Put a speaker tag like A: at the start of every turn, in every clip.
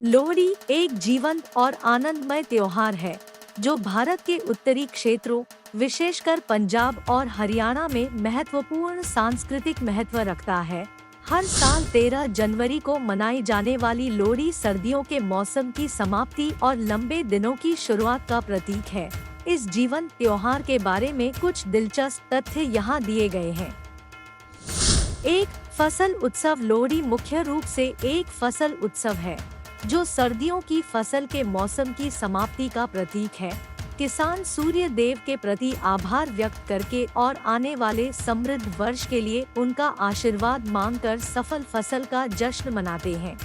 A: लोहड़ी एक जीवंत और आनंदमय त्योहार है जो भारत के उत्तरी क्षेत्रों, विशेषकर पंजाब और हरियाणा में महत्वपूर्ण सांस्कृतिक महत्व रखता है। हर साल 13 जनवरी को मनाई जाने वाली लोहड़ी सर्दियों के मौसम की समाप्ति और लंबे दिनों की शुरुआत का प्रतीक है। इस जीवंत त्योहार के बारे में कुछ दिलचस्प तथ्य यहाँ दिए गए हैं। एक फसल उत्सव। लोहड़ी मुख्य रूप से एक फसल उत्सव है जो सर्दियों की फसल के मौसम की समाप्ति का प्रतीक है। किसान सूर्य देव के प्रति आभार व्यक्त करके और आने वाले समृद्ध वर्ष के लिए उनका आशीर्वाद मांगकर सफल फसल का जश्न मनाते हैं।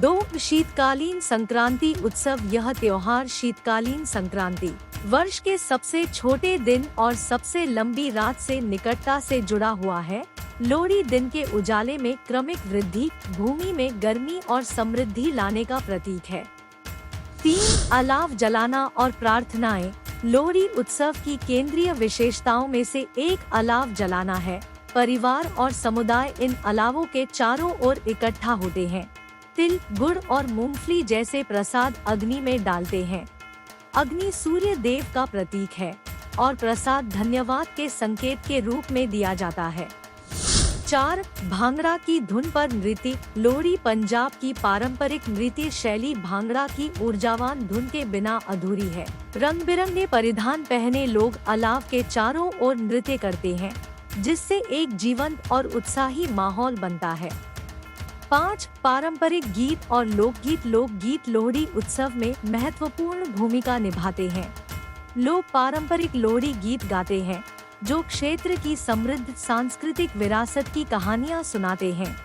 A: 2. शीतकालीन संक्रांति उत्सव। यह त्योहार शीतकालीन संक्रांति, वर्ष के सबसे छोटे दिन और सबसे लंबी रात से निकटता से जुड़ा हुआ है। लोहड़ी दिन के उजाले में क्रमिक वृद्धि, भूमि में गर्मी और समृद्धि लाने का प्रतीक है। 3. अलाव जलाना और प्रार्थनाएं। लोहड़ी उत्सव की केंद्रीय विशेषताओं में से एक अलाव जलाना है। परिवार और समुदाय इन अलावों के चारों ओर इकट्ठा होते हैं। तिल, गुड़ और मूंगफली जैसे प्रसाद अग्नि में डालते हैं। अग्नि सूर्य देव का प्रतीक है और प्रसाद धन्यवाद के संकेत के रूप में दिया जाता है। 4. भांगड़ा की धुन पर नृत्य। लोहड़ी पंजाब की पारंपरिक नृत्य शैली भांगड़ा की ऊर्जावान धुन के बिना अधूरी है। रंग बिरंगे परिधान पहने लोग अलाव के चारों ओर नृत्य करते हैं, जिससे एक जीवंत और उत्साही माहौल बनता है। 5. पारंपरिक गीत और लोकगीत। लोकगीत लोहड़ी उत्सव में महत्वपूर्ण भूमिका निभाते हैं। लोग पारंपरिक लोहड़ी गीत गाते हैं जो क्षेत्र की समृद्ध सांस्कृतिक विरासत की कहानियां सुनाते हैं।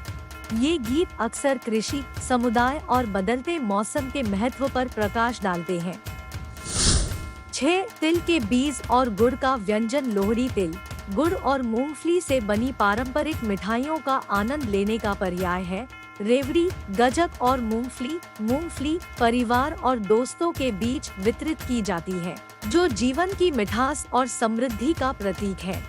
A: ये गीत अक्सर कृषि, समुदाय और बदलते मौसम के महत्व पर प्रकाश डालते हैं। 6. तिल के बीज और गुड़ का व्यंजन। लोहड़ी तिल, गुड़ और मूंगफली से बनी पारंपरिक मिठाइयों का आनंद लेने का पर्याय है। रेवड़ी, गजक और मूंगफली परिवार और दोस्तों के बीच वितरित की जाती है, जो जीवन की मिठास और समृद्धि का प्रतीक है।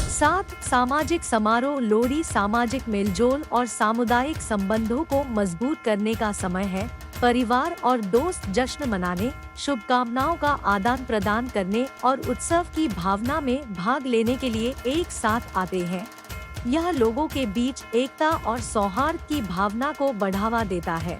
A: 7. सामाजिक समारोह। लोहड़ी सामाजिक मेलजोल और सामुदायिक संबंधों को मजबूत करने का समय है। परिवार और दोस्त जश्न मनाने, शुभकामनाओं का आदान प्रदान करने और उत्सव की भावना में भाग लेने के लिए एक साथ आते हैं। यह लोगों के बीच एकता और सौहार्द की भावना को बढ़ावा देता है।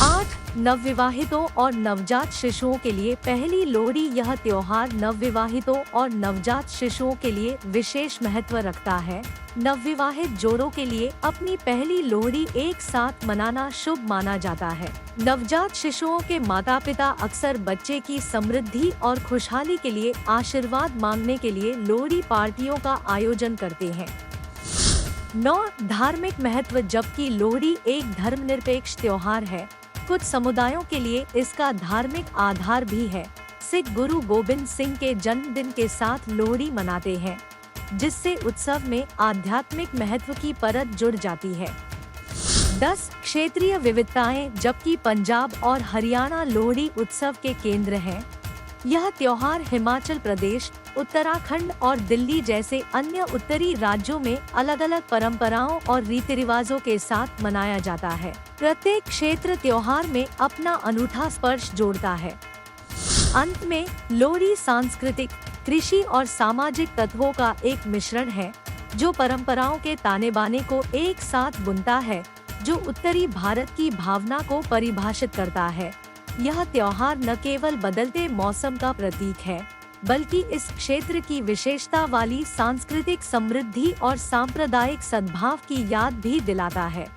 A: 8. नवविवाहितों और नवजात शिशुओं के लिए पहली लोहड़ी। यह त्योहार नवविवाहितों और नवजात शिशुओं के लिए विशेष महत्व रखता है। नवविवाहित जोड़ों के लिए अपनी पहली लोहड़ी एक साथ मनाना शुभ माना जाता है। नवजात शिशुओं के माता पिता अक्सर बच्चे की समृद्धि और खुशहाली के लिए आशीर्वाद मांगने के लिए लोहड़ी पार्टियों का आयोजन करते हैं। 9. धार्मिक महत्व। जबकि लोहड़ी एक धर्मनिरपेक्ष त्योहार है, कुछ समुदायों के लिए इसका धार्मिक आधार भी है। सिख गुरु गोबिंद सिंह के जन्मदिन के साथ लोहड़ी मनाते हैं, जिससे उत्सव में आध्यात्मिक महत्व की परत जुड़ जाती है। 10. क्षेत्रीय विविधताएं। जबकि पंजाब और हरियाणा लोहड़ी उत्सव के केंद्र हैं, यह त्योहार हिमाचल प्रदेश, उत्तराखंड और दिल्ली जैसे अन्य उत्तरी राज्यों में अलग अलग परंपराओं और रीति रिवाजों के साथ मनाया जाता है। प्रत्येक क्षेत्र त्योहार में अपना अनूठा स्पर्श जोड़ता है। अंत में लोहड़ी सांस्कृतिक, कृषि और सामाजिक तत्वों का एक मिश्रण है जो परंपराओं के ताने बाने को एक साथ बुनता है, जो उत्तरी भारत की भावना को परिभाषित करता है। यह त्योहार न केवल बदलते मौसम का प्रतीक है, बल्कि इस क्षेत्र की विशेषता वाली सांस्कृतिक समृद्धि और सांप्रदायिक सद्भाव की याद भी दिलाता है।